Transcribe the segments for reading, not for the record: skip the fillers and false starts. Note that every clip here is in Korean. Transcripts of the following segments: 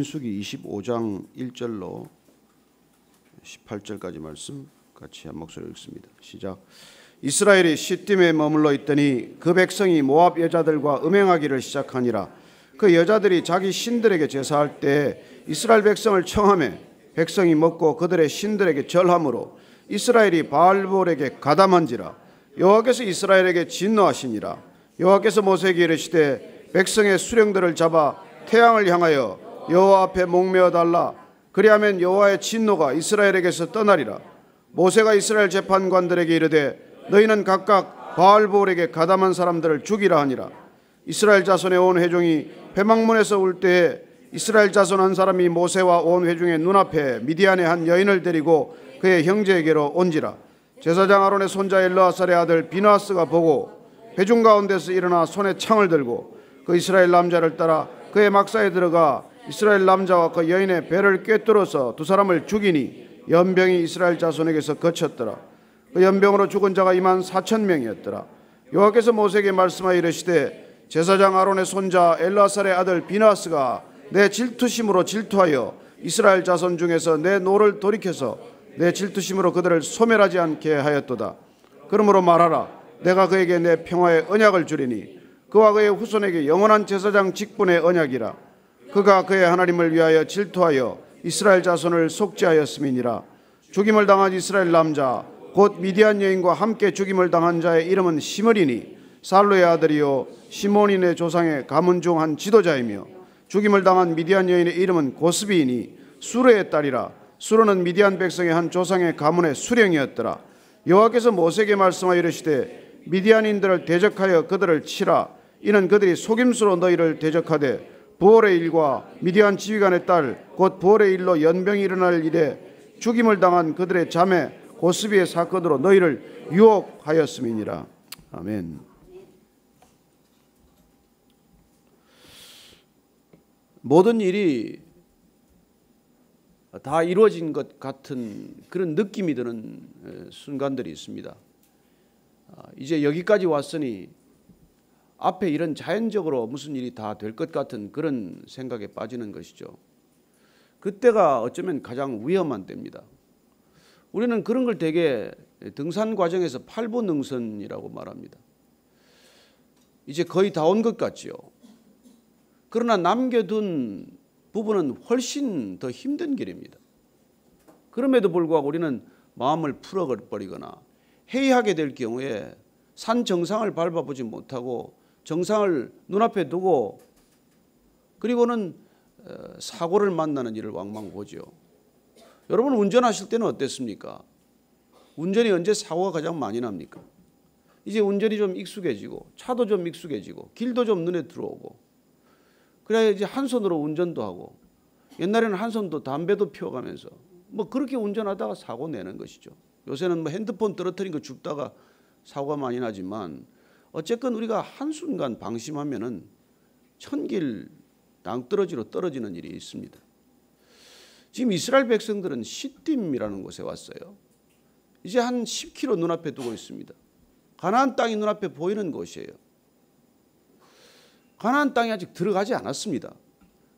민수기 25장 1절로 18절까지 말씀 같이 한 목소리로 읽습니다. 시작. 이스라엘이 시딤에 머물러 있더니 그 백성이 모압 여자들과 음행하기를 시작하니라. 그 여자들이 자기 신들에게 제사할 때 이스라엘 백성을 청하매 백성이 먹고 그들의 신들에게 절함으로 이스라엘이 바알볼에게 가담한지라. 여호와께서 이스라엘에게 진노하시니라. 여호와께서 모세에게 이르시되 백성의 수령들을 잡아 태양을 향하여 여호와 앞에 목매어 달라. 그리하면 여호와의 진노가 이스라엘에게서 떠나리라. 모세가 이스라엘 재판관들에게 이르되 너희는 각각 바알볼에게 가담한 사람들을 죽이라 하니라. 이스라엘 자손의 온 회중이 회막문에서 울 때에 이스라엘 자손 한 사람이 모세와 온 회중의 눈앞에 미디안의 한 여인을 데리고 그의 형제에게로 온지라. 제사장 아론의 손자 엘르아살의 아들 비느하스가 보고 회중 가운데서 일어나 손에 창을 들고 그 이스라엘 남자를 따라 그의 막사에 들어가 이스라엘 남자와 그 여인의 배를 꿰뚫어서 두 사람을 죽이니 연병이 이스라엘 자손에게서 거쳤더라. 그 연병으로 죽은 자가 24,000명이었더라. 여호와께서 모세에게 말씀하여 이르시되 제사장 아론의 손자 엘르아살의 아들 비느하스가 내 질투심으로 질투하여 이스라엘 자손 중에서 내 노를 돌이켜서 내 질투심으로 그들을 소멸하지 않게 하였도다. 그러므로 말하라. 내가 그에게 내 평화의 언약을 주리니 그와 그의 후손에게 영원한 제사장 직분의 언약이라. 그가 그의 하나님을 위하여 질투하여 이스라엘 자손을 속죄하였음이니라. 죽임을 당한 이스라엘 남자 곧 미디안 여인과 함께 죽임을 당한 자의 이름은 시므리니 살루의 아들이요 시몬인의 조상의 가문 중 한 지도자이며 죽임을 당한 미디안 여인의 이름은 고스비이니 수르의 딸이라. 수르는 미디안 백성의 한 조상의 가문의 수령이었더라. 여호와께서 모세에게 말씀하여 이르시되 미디안인들을 대적하여 그들을 치라. 이는 그들이 속임수로 너희를 대적하되 부올의 일과 미디안 지휘관의 딸 곧 부올의 일로 연병이 일어날 일에 죽임을 당한 그들의 자매 고스비의 사건으로 너희를 유혹하였음이니라. 아멘. 모든 일이 다 이루어진 것 같은 그런 느낌이 드는 순간들이 있습니다. 이제 여기까지 왔으니 앞에 이런 자연적으로 무슨 일이 다 될 것 같은 그런 생각에 빠지는 것이죠. 그때가 어쩌면 가장 위험한 때입니다. 우리는 그런 걸 되게 등산 과정에서 팔보능선이라고 말합니다. 이제 거의 다 온 것 같지요. 그러나 남겨둔 부분은 훨씬 더 힘든 길입니다. 그럼에도 불구하고 우리는 마음을 풀어버리거나 회의하게 될 경우에 산 정상을 밟아보지 못하고 정상을 눈앞에 두고 그리고는 사고를 만나는 일을 왕왕 보죠. 여러분 운전하실 때는 어땠습니까? 운전이 언제 사고가 가장 많이 납니까? 이제 운전이 좀 익숙해지고 차도 좀 익숙해지고 길도 좀 눈에 들어오고 그래야 이제 한 손으로 운전도 하고 옛날에는 한 손도 담배도 피워가면서 뭐 그렇게 운전하다가 사고 내는 것이죠. 요새는 뭐 핸드폰 떨어뜨린 거 줍다가 사고가 많이 나지만 어쨌건 우리가 한순간 방심하면은 천길 낭떠러지로 떨어지는 일이 있습니다. 지금 이스라엘 백성들은 시딤이라는 곳에 왔어요. 이제 한 10km 눈앞에 두고 있습니다. 가나안 땅이 눈앞에 보이는 곳이에요. 가나안 땅이 아직 들어가지 않았습니다.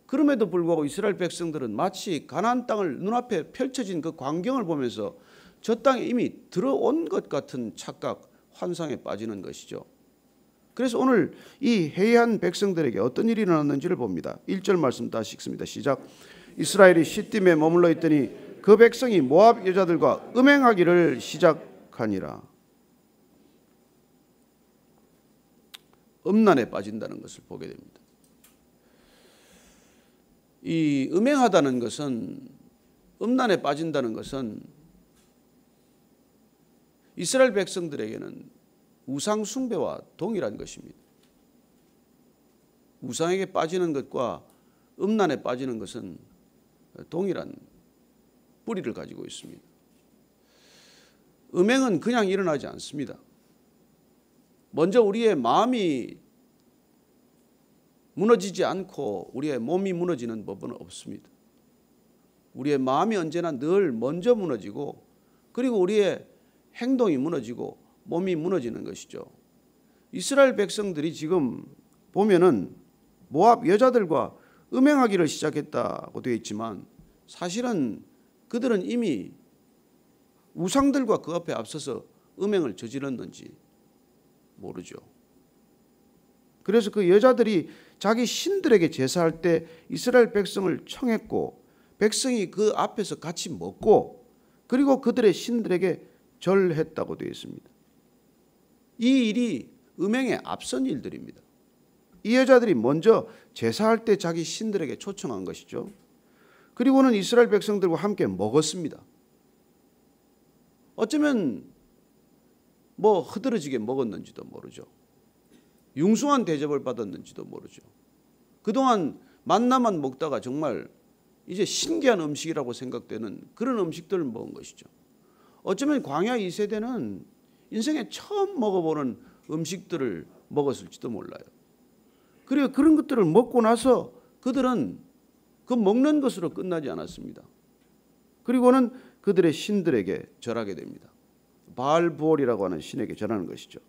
그럼에도 불구하고 이스라엘 백성들은 마치 가나안 땅을 눈앞에 펼쳐진 그 광경을 보면서 저 땅에 이미 들어온 것 같은 착각, 환상에 빠지는 것이죠. 그래서 오늘 이 해이한 백성들에게 어떤 일이 일어났는지를 봅니다. 1절 말씀 다시 읽습니다. 시작. 이스라엘이 시딤에 머물러 있더니 그 백성이 모압 여자들과 음행하기를 시작하니라. 음란에 빠진다는 것을 보게 됩니다. 이 음행하다는 것은 음란에 빠진다는 것은 이스라엘 백성들에게는 우상 숭배와 동일한 것입니다. 우상에게 빠지는 것과 음란에 빠지는 것은 동일한 뿌리를 가지고 있습니다. 음행은 그냥 일어나지 않습니다. 먼저 우리의 마음이 무너지지 않고 우리의 몸이 무너지는 법은 없습니다. 우리의 마음이 언제나 늘 먼저 무너지고 그리고 우리의 행동이 무너지고 몸이 무너지는 것이죠. 이스라엘 백성들이 지금 보면은 모압 여자들과 음행하기를 시작했다고 되어 있지만 사실은 그들은 이미 우상들과 그 앞에 앞서서 음행을 저질렀는지 모르죠. 그래서 그 여자들이 자기 신들에게 제사할 때 이스라엘 백성을 청했고 백성이 그 앞에서 같이 먹고 그리고 그들의 신들에게 절했다고 되어 있습니다. 이 일이 음행에 앞선 일들입니다. 이 여자들이 먼저 제사할 때 자기 신들에게 초청한 것이죠. 그리고는 이스라엘 백성들과 함께 먹었습니다. 어쩌면 뭐 흐드러지게 먹었는지도 모르죠. 융숭한 대접을 받았는지도 모르죠. 그동안 만나만 먹다가 정말 이제 신기한 음식이라고 생각되는 그런 음식들을 먹은 것이죠. 어쩌면 광야 2세대는 인생에 처음 먹어보는 음식들을 먹었을지도 몰라요. 그리고 그런 것들을 먹고 나서 그들은 그 먹는 것으로 끝나지 않았습니다. 그리고는 그들의 신들에게 절하게 됩니다. 바알부올이라고 하는 신에게 절하는 것이죠.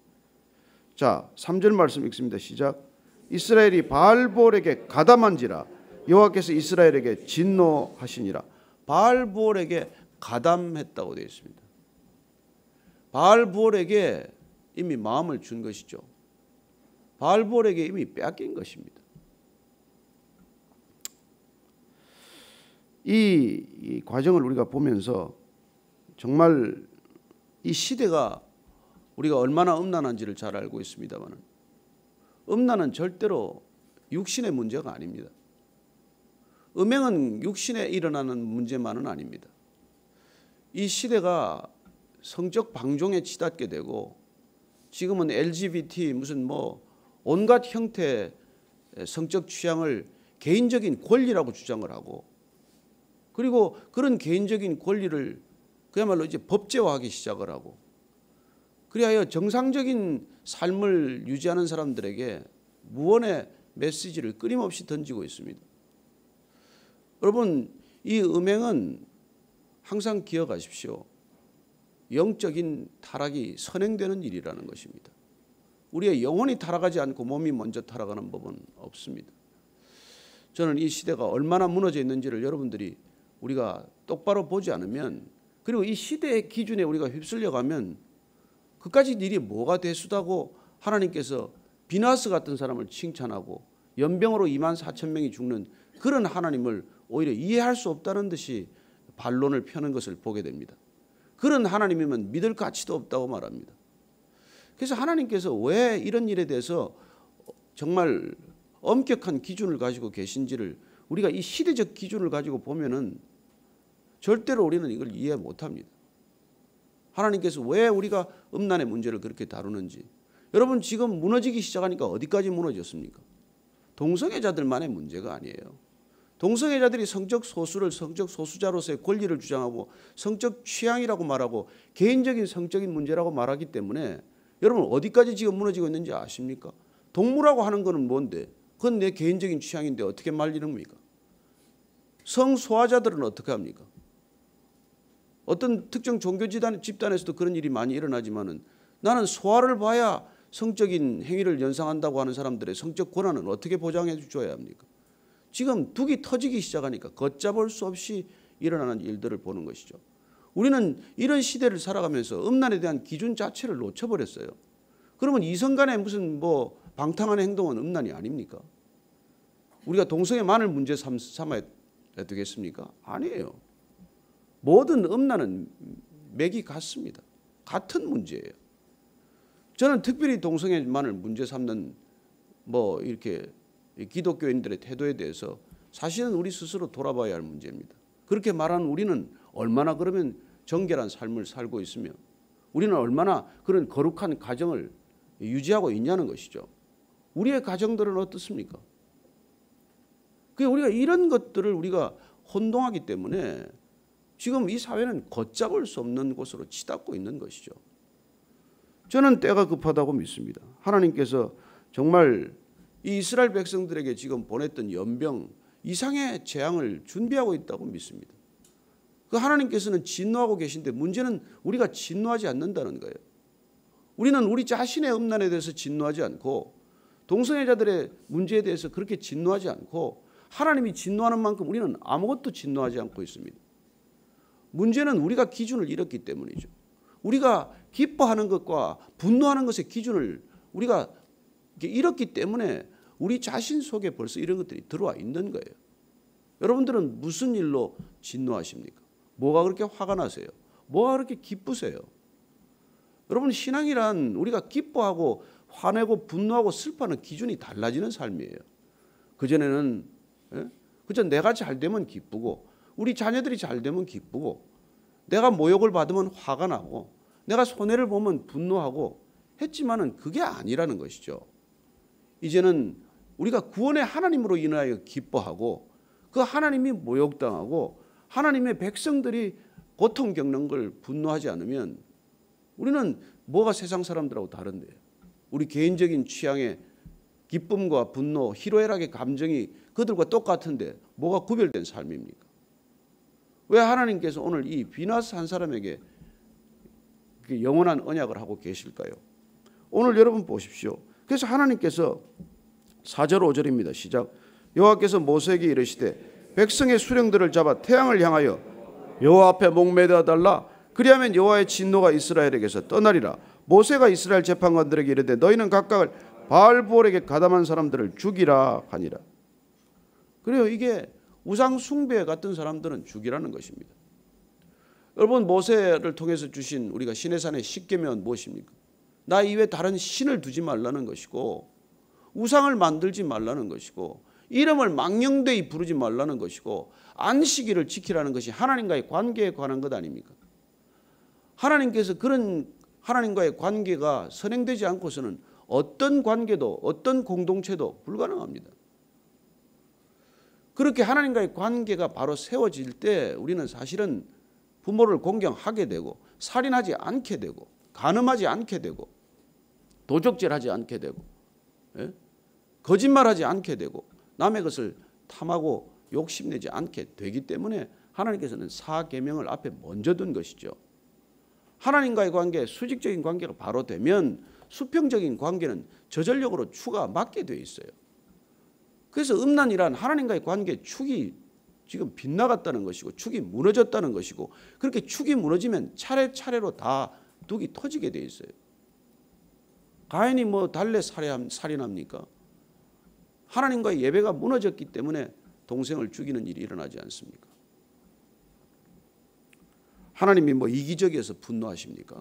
자, 3절 말씀 읽습니다. 시작. 이스라엘이 바알부올에게 가담한지라 여호와께서 이스라엘에게 진노하시니라. 바알부올에게 가담했다고 되어 있습니다. 바알부올에게 이미 마음을 준 것이죠. 바알부올에게 이미 빼앗긴 것입니다. 이 과정을 우리가 보면서 정말 이 시대가 우리가 얼마나 음란한지를 잘 알고 있습니다만 음란은 절대로 육신의 문제가 아닙니다. 음행은 육신에 일어나는 문제만은 아닙니다. 이 시대가 성적 방종에 치닫게 되고 지금은 LGBT 무슨 뭐 온갖 형태의 성적 취향을 개인적인 권리라고 주장을 하고 그리고 그런 개인적인 권리를 그야말로 이제 법제화하기 시작을 하고 그리하여 정상적인 삶을 유지하는 사람들에게 무언의 메시지를 끊임없이 던지고 있습니다. 여러분, 이 음행은 항상 기억하십시오. 영적인 타락이 선행되는 일이라는 것입니다. 우리의 영혼이 타락하지 않고 몸이 먼저 타락하는 법은 없습니다. 저는 이 시대가 얼마나 무너져 있는지를 여러분들이 우리가 똑바로 보지 않으면 그리고 이 시대의 기준에 우리가 휩쓸려가면 그까지 일이 뭐가 대수다고 하나님께서 비나스 같은 사람을 칭찬하고 연병으로 24,000명이 죽는 그런 하나님을 오히려 이해할 수 없다는 듯이 반론을 펴는 것을 보게 됩니다. 그런 하나님이면 믿을 가치도 없다고 말합니다. 그래서 하나님께서 왜 이런 일에 대해서 정말 엄격한 기준을 가지고 계신지를 우리가 이 시대적 기준을 가지고 보면은 절대로 우리는 이걸 이해 못합니다. 하나님께서 왜 우리가 음란의 문제를 그렇게 다루는지. 여러분 지금 무너지기 시작하니까 어디까지 무너졌습니까? 동성애자들만의 문제가 아니에요. 동성애자들이 성적 소수를 성적 소수자로서의 권리를 주장하고 성적 취향이라고 말하고 개인적인 성적인 문제라고 말하기 때문에 여러분 어디까지 지금 무너지고 있는지 아십니까? 동물하고 하는 거는 뭔데? 그건 내 개인적인 취향인데 어떻게 말리는 겁니까? 성소화자들은 어떻게 합니까? 어떤 특정 종교 집단에서도 그런 일이 많이 일어나지만은 나는 소화를 봐야 성적인 행위를 연상한다고 하는 사람들의 성적 권한은 어떻게 보장해 줘야 합니까? 지금 둑이 터지기 시작하니까 걷잡을 수 없이 일어나는 일들을 보는 것이죠. 우리는 이런 시대를 살아가면서 음란에 대한 기준 자체를 놓쳐버렸어요. 그러면 이성 간의 무슨 뭐 방탕한 행동은 음란이 아닙니까? 우리가 동성애만을 문제 삼아야 되겠습니까? 아니에요. 모든 음란은 맥이 같습니다. 같은 문제예요. 저는 특별히 동성애만을 문제 삼는 뭐 이렇게 기독교인들의 태도에 대해서 사실은 우리 스스로 돌아봐야 할 문제입니다. 그렇게 말하는 우리는 얼마나 그러면 정결한 삶을 살고 있으며 우리는 얼마나 그런 거룩한 가정을 유지하고 있냐는 것이죠. 우리의 가정들은 어떻습니까? 우리가 이런 것들을 우리가 혼동하기 때문에 지금 이 사회는 걷잡을 수 없는 곳으로 치닫고 있는 것이죠. 저는 때가 급하다고 믿습니다. 하나님께서 정말 이 이스라엘 백성들에게 지금 보냈던 연병 이상의 재앙을 준비하고 있다고 믿습니다. 그 하나님께서는 진노하고 계신데 문제는 우리가 진노하지 않는다는 거예요. 우리는 우리 자신의 음란에 대해서 진노하지 않고 동성애자들의 문제에 대해서 그렇게 진노하지 않고 하나님이 진노하는 만큼 우리는 아무것도 진노하지 않고 있습니다. 문제는 우리가 기준을 잃었기 때문이죠. 우리가 기뻐하는 것과 분노하는 것의 기준을 우리가 잃었기 때문에 우리 자신 속에 벌써 이런 것들이 들어와 있는 거예요. 여러분들은 무슨 일로 진노하십니까? 뭐가 그렇게 화가 나세요? 뭐가 그렇게 기쁘세요? 여러분, 신앙이란 우리가 기뻐하고 화내고 분노하고 슬퍼하는 기준이 달라지는 삶이에요. 그전에는 그저 내가 잘 되면 기쁘고 우리 자녀들이 잘 되면 기쁘고 내가 모욕을 받으면 화가 나고 내가 손해를 보면 분노하고 했지만은 그게 아니라는 것이죠. 이제는 우리가 구원의 하나님으로 인하여 기뻐하고 그 하나님이 모욕당하고 하나님의 백성들이 고통 겪는 걸 분노하지 않으면 우리는 뭐가 세상 사람들하고 다른데요. 우리 개인적인 취향의 기쁨과 분노, 희로애락의 감정이 그들과 똑같은데 뭐가 구별된 삶입니까? 왜 하나님께서 오늘 이 비나스 한 사람에게 영원한 언약을 하고 계실까요? 오늘 여러분 보십시오. 그래서 하나님께서 4절 5절입니다. 시작. 여호와께서 모세에게 이르시되 백성의 수령들을 잡아 태양을 향하여 여호와 앞에 목매어 달라. 그리하면 여호와의 진노가 이스라엘에게서 떠나리라. 모세가 이스라엘 재판관들에게 이르되 너희는 각각 바알부올에게 가담한 사람들을 죽이라 하니라. 그래요. 이게 우상 숭배 같은 사람들은 죽이라는 것입니다. 여러분, 모세를 통해서 주신 우리가 시내산의 십계명은 무엇입니까? 나 이외에 다른 신을 두지 말라는 것이고 우상을 만들지 말라는 것이고 이름을 망령되이 부르지 말라는 것이고 안식일을 지키라는 것이 하나님과의 관계에 관한 것 아닙니까? 하나님께서 그런 하나님과의 관계가 선행되지 않고서는 어떤 관계도 어떤 공동체도 불가능합니다. 그렇게 하나님과의 관계가 바로 세워질 때 우리는 사실은 부모를 공경하게 되고 살인하지 않게 되고 간음하지 않게 되고 도적질하지 않게 되고 거짓말하지 않게 되고 남의 것을 탐하고 욕심내지 않게 되기 때문에 하나님께서는 4계명을 앞에 먼저 둔 것이죠. 하나님과의 관계, 수직적인 관계가 바로 되면 수평적인 관계는 저전력으로 추가 맞게 되어 있어요. 그래서 음란이란 하나님과의 관계 축이 지금 빗나갔다는 것이고 축이 무너졌다는 것이고 그렇게 축이 무너지면 차례차례로 다 둑이 터지게 되어 있어요. 가인이 뭐 달래 살인합니까? 하나님과의 예배가 무너졌기 때문에 동생을 죽이는 일이 일어나지 않습니까? 하나님이 뭐 이기적이어서 분노하십니까?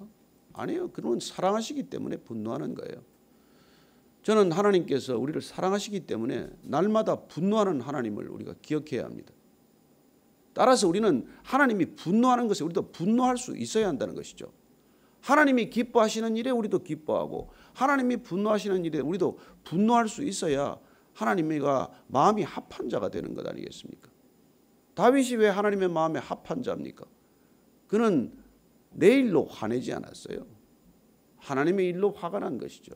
아니에요. 그건 사랑하시기 때문에 분노하는 거예요. 저는 하나님께서 우리를 사랑하시기 때문에 날마다 분노하는 하나님을 우리가 기억해야 합니다. 따라서 우리는 하나님이 분노하는 것에 우리도 분노할 수 있어야 한다는 것이죠. 하나님이 기뻐하시는 일에 우리도 기뻐하고 하나님이 분노하시는 일에 우리도 분노할 수 있어야 하나님과 마음이 합한 자가 되는 것 아니겠습니까? 다윗이 왜 하나님의 마음에 합한 자입니까? 그는 내 일로 화내지 않았어요. 하나님의 일로 화가 난 것이죠.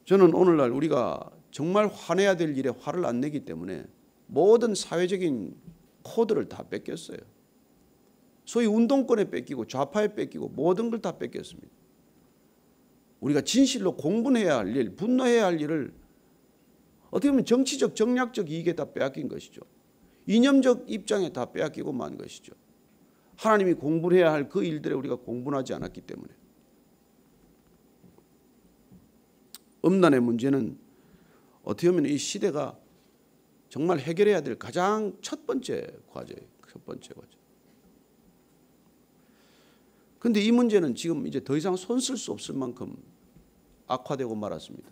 저는 오늘날 우리가 정말 화내야 될 일에 화를 안 내기 때문에 모든 사회적인 코드를 다 뺏겼어요. 소위 운동권에 뺏기고 좌파에 뺏기고 모든 걸 다 뺏겼습니다. 우리가 진실로 공분해야 할 일, 분노해야 할 일을 어떻게 보면 정치적, 정략적 이익에 다 빼앗긴 것이죠. 이념적 입장에 다 빼앗기고 만 것이죠. 하나님이 공분해야 할 그 일들에 우리가 공분하지 않았기 때문에. 음란의 문제는 어떻게 보면 이 시대가 정말 해결해야 될 가장 첫 번째 과제예요. 첫 번째 과제. 그런데 이 문제는 지금 이제 더 이상 손 쓸 수 없을 만큼 악화되고 말았습니다.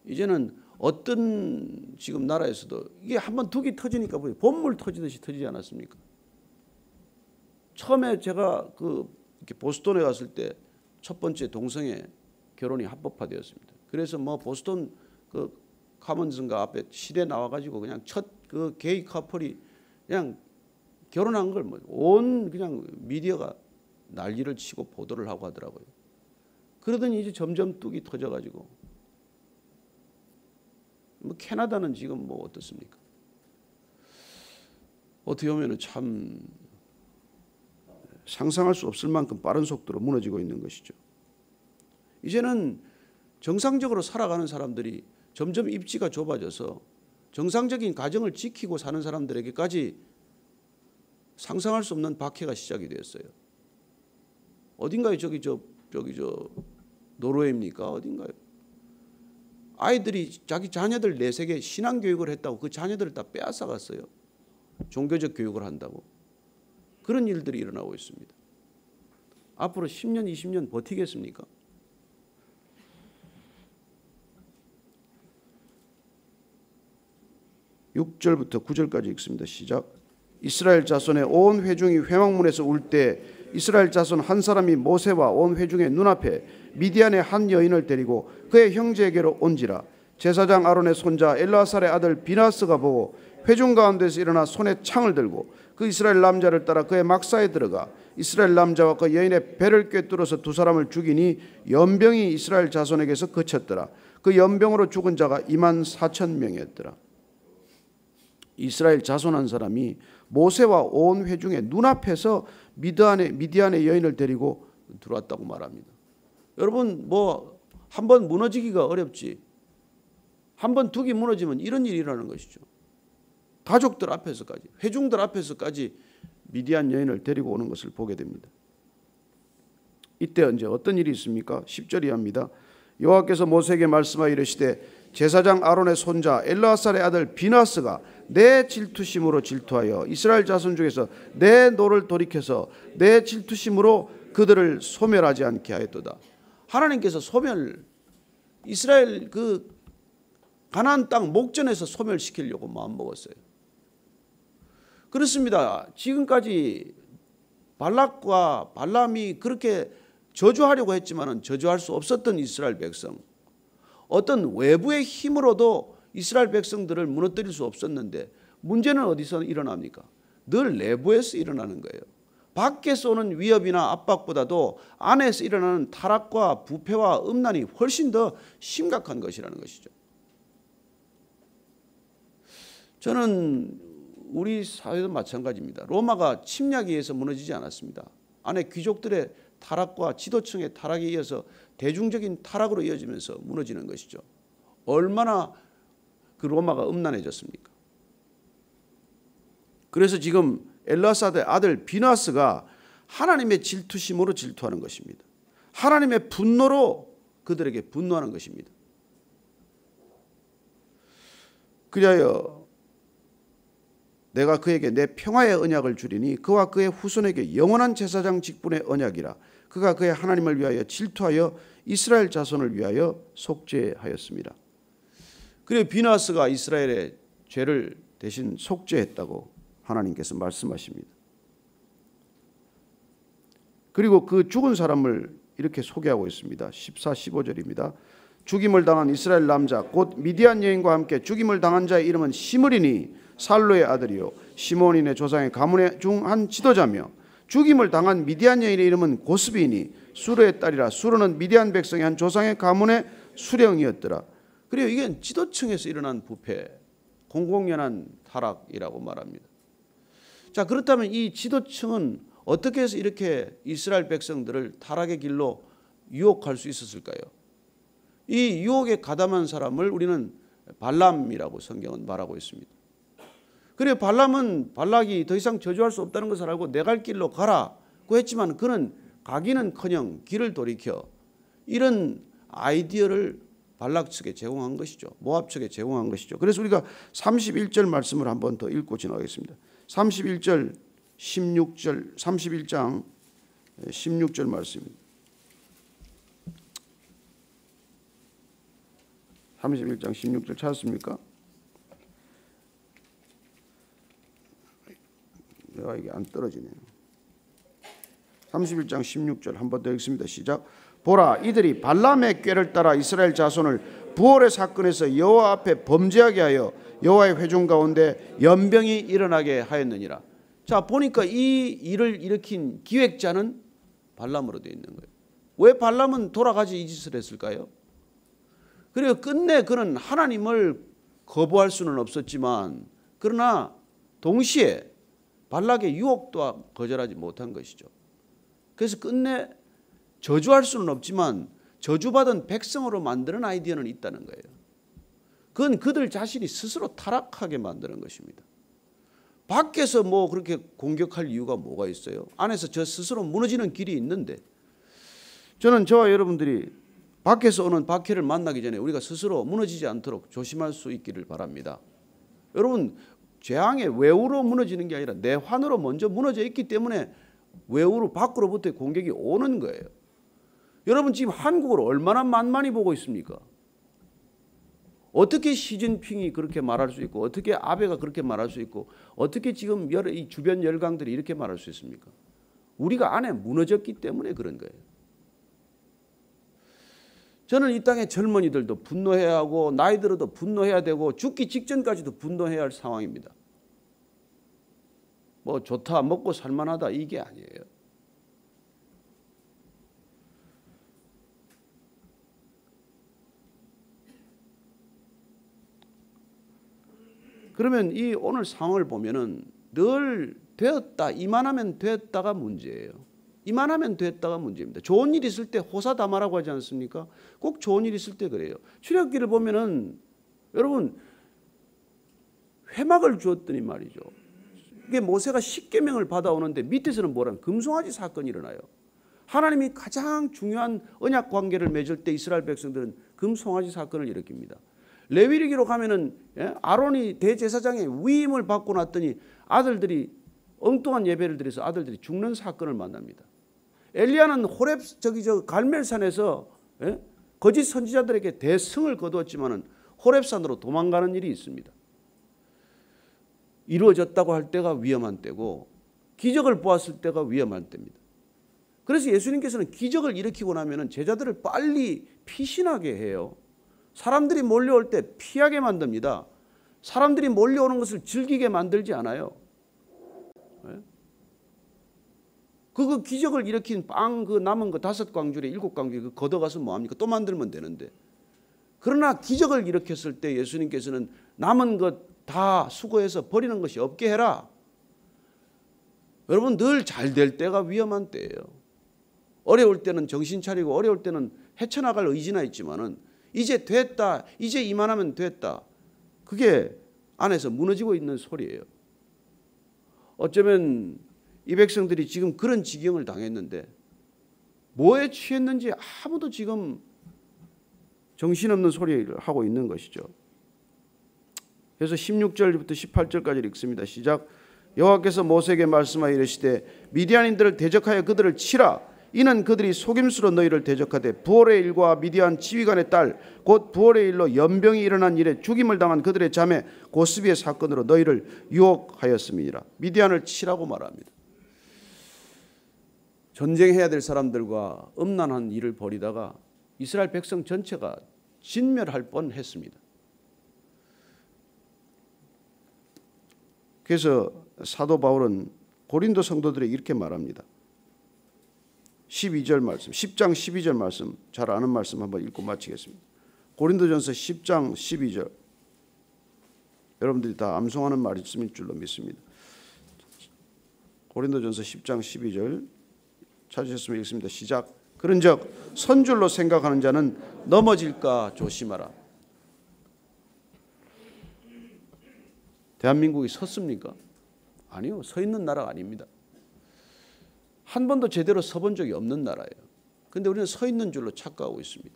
이제는 어떤 지금 나라에서도 이게 한번 둑이 터지니까 봇물 터지듯이 터지지 않았습니까? 처음에 제가 이렇게 보스턴에 갔을 때 첫 번째 동성애 결혼이 합법화되었습니다. 그래서 뭐 보스턴 그 카먼슨가 앞에 시대 나와가지고 그냥 첫 그 게이 커플이 그냥 결혼한 걸 온 그냥 미디어가 난리를 치고 보도를 하고 하더라고요. 그러더니 이제 점점 뚝이 터져가지고 뭐 캐나다는 지금 뭐 어떻습니까? 어떻게 보면 참 상상할 수 없을 만큼 빠른 속도로 무너지고 있는 것이죠. 이제는 정상적으로 살아가는 사람들이 점점 입지가 좁아져서 정상적인 가정을 지키고 사는 사람들에게까지 상상할 수 없는 박해가 시작이 되었어요. 어딘가요? 저기 노르웨이입니까? 어딘가요? 아이들이 자기 자녀들 내세계 신앙교육을 했다고 그 자녀들을 다 빼앗아갔어요. 종교적 교육을 한다고. 그런 일들이 일어나고 있습니다. 앞으로 10년, 20년 버티겠습니까? (6절부터) (9절까지) 읽습니다. 시작. 이스라엘 자손의 온 회중이 회막문에서 울 때 이스라엘 자손 한 사람이 모세와 온 회중의 눈앞에 미디안의 한 여인을 데리고 그의 형제에게로 온지라. 제사장 아론의 손자 엘르아살의 아들 비나스가 보고 회중 가운데서 일어나 손에 창을 들고 그 이스라엘 남자를 따라 그의 막사에 들어가 이스라엘 남자와 그 여인의 배를 꿰뚫어서 두 사람을 죽이니 연병이 이스라엘 자손에게서 그쳤더라. 그 연병으로 죽은 자가 24,000명이었더라. 이스라엘 자손 한 사람이 모세와 온 회중의 눈앞에서 미디안의 여인을 데리고 들어왔다고 말합니다. 여러분, 뭐 한 번 무너지기가 어렵지, 한 번 둑이 무너지면 이런 일이 일어나는 것이죠. 가족들 앞에서까지, 회중들 앞에서까지 미디안 여인을 데리고 오는 것을 보게 됩니다. 이때 언제 어떤 일이 있습니까? 10절 이하입니다. 여호와께서 모세에게 말씀하여 이르시되 제사장 아론의 손자 엘르아살의 아들 비나스가 내 질투심으로 질투하여 이스라엘 자손 중에서 내 노를 돌이켜서 내 질투심으로 그들을 소멸하지 않게 하였도다. 하나님께서 이스라엘 그 가나안 땅 목전에서 소멸시키려고 마음먹었어요. 그렇습니다. 지금까지 발락과 발람이 그렇게 저주하려고 했지만은 저주할 수 없었던 이스라엘 백성, 어떤 외부의 힘으로도 이스라엘 백성들을 무너뜨릴 수 없었는데 문제는 어디서 일어납니까? 늘 내부에서 일어나는 거예요. 밖에서 오는 위협이나 압박보다도 안에서 일어나는 타락과 부패와 음란이 훨씬 더 심각한 것이라는 것이죠. 저는 우리 사회도 마찬가지입니다. 로마가 침략에 의해서 무너지지 않았습니다. 안에 귀족들의 타락과 지도층의 타락에 이어서 대중적인 타락으로 이어지면서 무너지는 것이죠. 얼마나 그 로마가 음란해졌습니까? 그래서 지금 엘르아살의 아들 비나스가 하나님의 질투심으로 질투하는 것입니다. 하나님의 분노로 그들에게 분노하는 것입니다. 그리하여 내가 그에게 내 평화의 언약을 주리니 그와 그의 후손에게 영원한 제사장 직분의 언약이라. 그가 그의 하나님을 위하여 질투하여 이스라엘 자손을 위하여 속죄하였습니다. 그리고 비나스가 이스라엘의 죄를 대신 속죄했다고 하나님께서 말씀하십니다. 그리고 그 죽은 사람을 이렇게 소개하고 있습니다. 14, 15절입니다. 죽임을 당한 이스라엘 남자 곧 미디안 여인과 함께 죽임을 당한 자의 이름은 시므리니 살로의 아들이요 시몬인의 조상의 가문 중 한 지도자며 죽임을 당한 미디안 여인의 이름은 고스비니 수르의 딸이라. 수르는 미디안 백성의 한 조상의 가문의 수령이었더라. 그리고 이게 지도층에서 일어난 부패, 공공연한 타락이라고 말합니다. 자, 그렇다면 이 지도층은 어떻게 해서 이렇게 이스라엘 백성들을 타락의 길로 유혹할 수 있었을까요? 이 유혹에 가담한 사람을 우리는 발람이라고 성경은 말하고 있습니다. 그리고 발락이 더 이상 저주할 수 없다는 것을 알고 내 갈 길로 가라고 했지만 그는 가기는커녕 길을 돌이켜 이런 아이디어를 발락 측에 제공한 것이죠. 모압 측에 제공한 것이죠. 그래서 우리가 31절 말씀을 한번 더 읽고 지나가겠습니다. 31절 16절 31장 16절 말씀입니다. 31장 16절 찾았습니까? 내가 이게 안 떨어지네요. 31장 16절 한 번 더 읽습니다. 시작. 보라, 이들이 발람의 꾀를 따라 이스라엘 자손을 부올의 사건에서 여호와 앞에 범죄하게 하여 여호와의 회중 가운데 연병이 일어나게 하였느니라. 자, 보니까 이 일을 일으킨 기획자는 발람으로 되어 있는 거예요. 왜 발람은 돌아가지 이 짓을 했을까요? 그리고 끝내 그는 하나님을 거부할 수는 없었지만 그러나 동시에 발락의 유혹도 거절하지 못한 것이죠. 그래서 끝내 저주할 수는 없지만 저주받은 백성으로 만드는 아이디어는 있다는 거예요. 그건 그들 자신이 스스로 타락하게 만드는 것입니다. 밖에서 뭐 그렇게 공격할 이유가 뭐가 있어요? 안에서 저 스스로 무너지는 길이 있는데, 저는 저와 여러분들이 밖에서 오는 박해를 만나기 전에 우리가 스스로 무너지지 않도록 조심할 수 있기를 바랍니다. 여러분, 재앙의 외우로 무너지는 게 아니라 내환으로 먼저 무너져 있기 때문에 외우로 밖으로부터의 공격이 오는 거예요. 여러분, 지금 한국을 얼마나 만만히 보고 있습니까? 어떻게 시진핑이 그렇게 말할 수 있고, 어떻게 아베가 그렇게 말할 수 있고, 어떻게 지금 이 주변 열강들이 이렇게 말할 수 있습니까? 우리가 안에 무너졌기 때문에 그런 거예요. 저는 이 땅의 젊은이들도 분노해야 하고, 나이 들어도 분노해야 되고, 죽기 직전까지도 분노해야 할 상황입니다. 뭐 좋다, 먹고 살만하다, 이게 아니에요. 그러면 이 오늘 상황을 보면은 늘 되었다, 이만하면 됐다가 문제예요. 이만하면 됐다가 문제입니다. 좋은 일 있을 때 호사다마라고 하지 않습니까? 꼭 좋은 일 있을 때 그래요. 출애굽기를 보면은 여러분, 회막을 주었더니 말이죠. 이게 모세가 십계명을 받아오는데 밑에서는 뭐라면 금송아지 사건이 일어나요. 하나님이 가장 중요한 언약 관계를 맺을 때 이스라엘 백성들은 금송아지 사건을 일으킵니다. 레위기로 가면은 아론이 대제사장의 위임을 받고 났더니 아들들이 엉뚱한 예배를 드려서 아들들이 죽는 사건을 만납니다. 엘리야는 갈멜산에서 거짓 선지자들에게 대승을 거두었지만은 호렙산으로 도망가는 일이 있습니다. 이루어졌다고 할 때가 위험한 때고, 기적을 보았을 때가 위험한 때입니다. 그래서 예수님께서는 기적을 일으키고 나면은 제자들을 빨리 피신하게 해요. 사람들이 몰려올 때 피하게 만듭니다. 사람들이 몰려오는 것을 즐기게 만들지 않아요. 그 기적을 일으킨 빵, 그 남은 거 5광줄에 7광줄에 그 걷어가서 뭐합니까? 또 만들면 되는데. 그러나 기적을 일으켰을 때 예수님께서는 남은 것 다 수거해서 버리는 것이 없게 해라. 여러분, 늘 잘 될 때가 위험한 때예요. 어려울 때는 정신 차리고 어려울 때는 헤쳐나갈 의지나 있지만은 이제 됐다, 이제 이만하면 됐다, 그게 안에서 무너지고 있는 소리예요. 어쩌면 이 백성들이 지금 그런 지경을 당했는데 뭐에 취했는지 아무도 지금 정신없는 소리를 하고 있는 것이죠. 그래서 16절부터 18절까지 읽습니다. 시작. 여호와께서 모세에게 말씀하여 이르시되 미디안인들을 대적하여 그들을 치라. 이는 그들이 속임수로 너희를 대적하되 부올의 일과 미디안 지휘관의 딸 곧 부올의 일로 연병이 일어난 일에 죽임을 당한 그들의 자매 고스비의 사건으로 너희를 유혹하였음이니라. 미디안을 치라고 말합니다. 전쟁해야 될 사람들과 음란한 일을 벌이다가 이스라엘 백성 전체가 진멸할 뻔했습니다. 그래서 사도 바울은 고린도 성도들에게 이렇게 말합니다. 12절 말씀, 10장 12절 말씀, 잘 아는 말씀 한번 읽고 마치겠습니다. 고린도전서 10장 12절. 여러분들이 다 암송하는 말씀일 줄로 믿습니다. 고린도전서 10장 12절 찾으셨으면 읽습니다. 시작. 그런즉 선줄로 생각하는 자는 넘어질까 조심하라. 대한민국이 섰습니까? 아니요. 서 있는 나라가 아닙니다. 한 번도 제대로 서본 적이 없는 나라예요. 그런데 우리는 서 있는 줄로 착각하고 있습니다.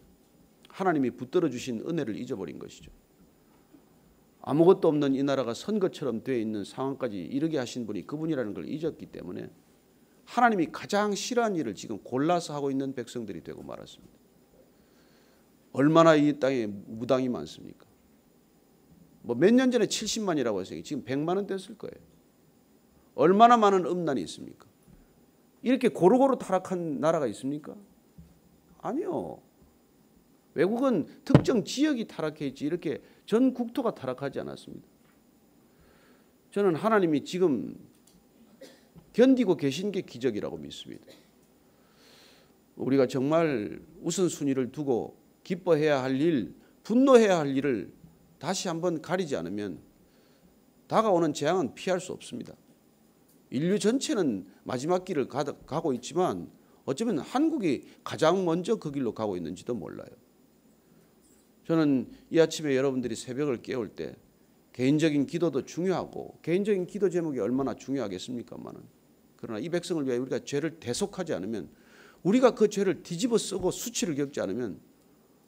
하나님이 붙들어 주신 은혜를 잊어버린 것이죠. 아무것도 없는 이 나라가 선 것처럼 되어 있는 상황까지 이르게 하신 분이 그분이라는 걸 잊었기 때문에 하나님이 가장 싫어하는 일을 지금 골라서 하고 있는 백성들이 되고 말았습니다. 얼마나 이 땅에 무당이 많습니까? 뭐 몇 년 전에 70만이라고 했어요. 지금 100만은 됐을 거예요. 얼마나 많은 음란이 있습니까? 이렇게 고루고루 타락한 나라가 있습니까? 아니요. 외국은 특정 지역이 타락해 있지 이렇게 전 국토가 타락하지 않았습니다. 저는 하나님이 지금 견디고 계신 게 기적이라고 믿습니다. 우리가 정말 우선순위를 두고 기뻐해야 할 일, 분노해야 할 일을 다시 한번 가리지 않으면 다가오는 재앙은 피할 수 없습니다. 인류 전체는 마지막 길을 가고 있지만 어쩌면 한국이 가장 먼저 그 길로 가고 있는지도 몰라요. 저는 이 아침에 여러분들이 새벽을 깨울 때 개인적인 기도도 중요하고 개인적인 기도 제목이 얼마나 중요하겠습니까마는, 그러나 이 백성을 위해 우리가 죄를 대속하지 않으면, 우리가 그 죄를 뒤집어 쓰고 수치를 겪지 않으면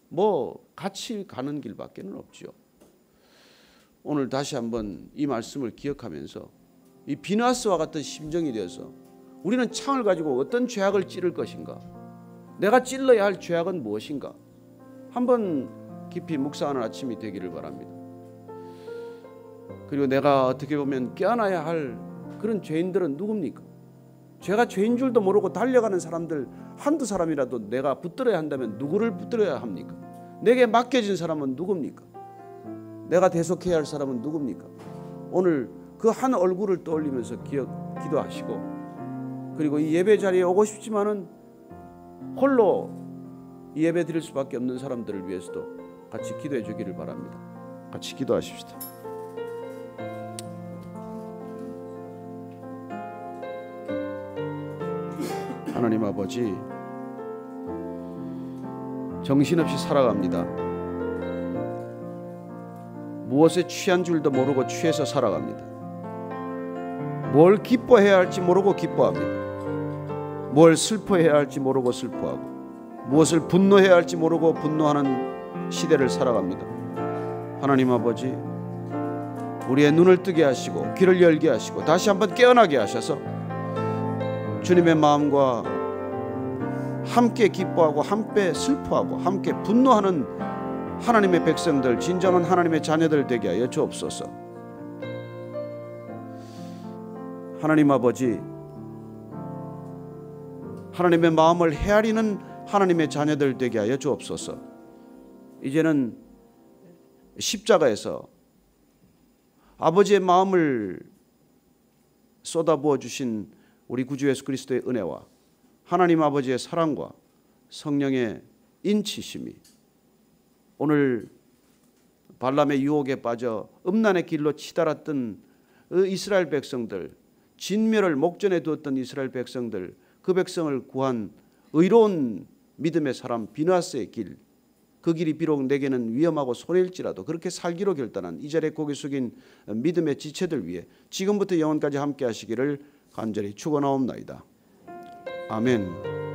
뭐 같이 가는 길밖에는 없죠. 오늘 다시 한번 이 말씀을 기억하면서 이 비나스와 같은 심정이 되어서 우리는 창을 가지고 어떤 죄악을 찌를 것인가, 내가 찔러야 할 죄악은 무엇인가, 한번 깊이 묵상하는 아침이 되기를 바랍니다. 그리고 내가 어떻게 보면 깨어나야 할 그런 죄인들은 누굽니까? 죄가 죄인 줄도 모르고 달려가는 사람들 한두 사람이라도 내가 붙들어야 한다면 누구를 붙들어야 합니까? 내게 맡겨진 사람은 누굽니까? 내가 대속해야 할 사람은 누굽니까? 오늘 그 한 얼굴을 떠올리면서 기도하시고, 그리고 이 예배 자리에 오고 싶지만은 홀로 이 예배 드릴 수밖에 없는 사람들을 위해서도 같이 기도해 주기를 바랍니다. 같이 기도하십시다. 하나님 아버지, 정신없이 살아갑니다. 무엇에 취한 줄도 모르고 취해서 살아갑니다. 뭘 기뻐해야 할지 모르고 기뻐합니다. 뭘 슬퍼해야 할지 모르고 슬퍼하고, 무엇을 분노해야 할지 모르고 분노하는 시대를 살아갑니다. 하나님 아버지, 우리의 눈을 뜨게 하시고 귀를 열게 하시고 다시 한번 깨어나게 하셔서 주님의 마음과 함께 기뻐하고 함께 슬퍼하고 함께 분노하는 하나님의 백성들, 진정한 하나님의 자녀들 되게 하여 주옵소서. 하나님 아버지, 하나님의 마음을 헤아리는 하나님의 자녀들 되게 하여 주옵소서. 이제는 십자가에서 아버지의 마음을 쏟아부어 주신 우리 구주 예수 그리스도의 은혜와 하나님 아버지의 사랑과 성령의 인치심이 오늘 발람의 유혹에 빠져 음란의 길로 치달았던 이스라엘 백성들, 진멸을 목전에 두었던 이스라엘 백성들, 그 백성을 구한 의로운 믿음의 사람 비나스의 길, 그 길이 비록 내게는 위험하고 손해일지라도 그렇게 살기로 결단한 이 자리에 고개 숙인 믿음의 지체들 위해 지금부터 영원까지 함께 하시기를 간절히 축원하옵나이다. 아멘.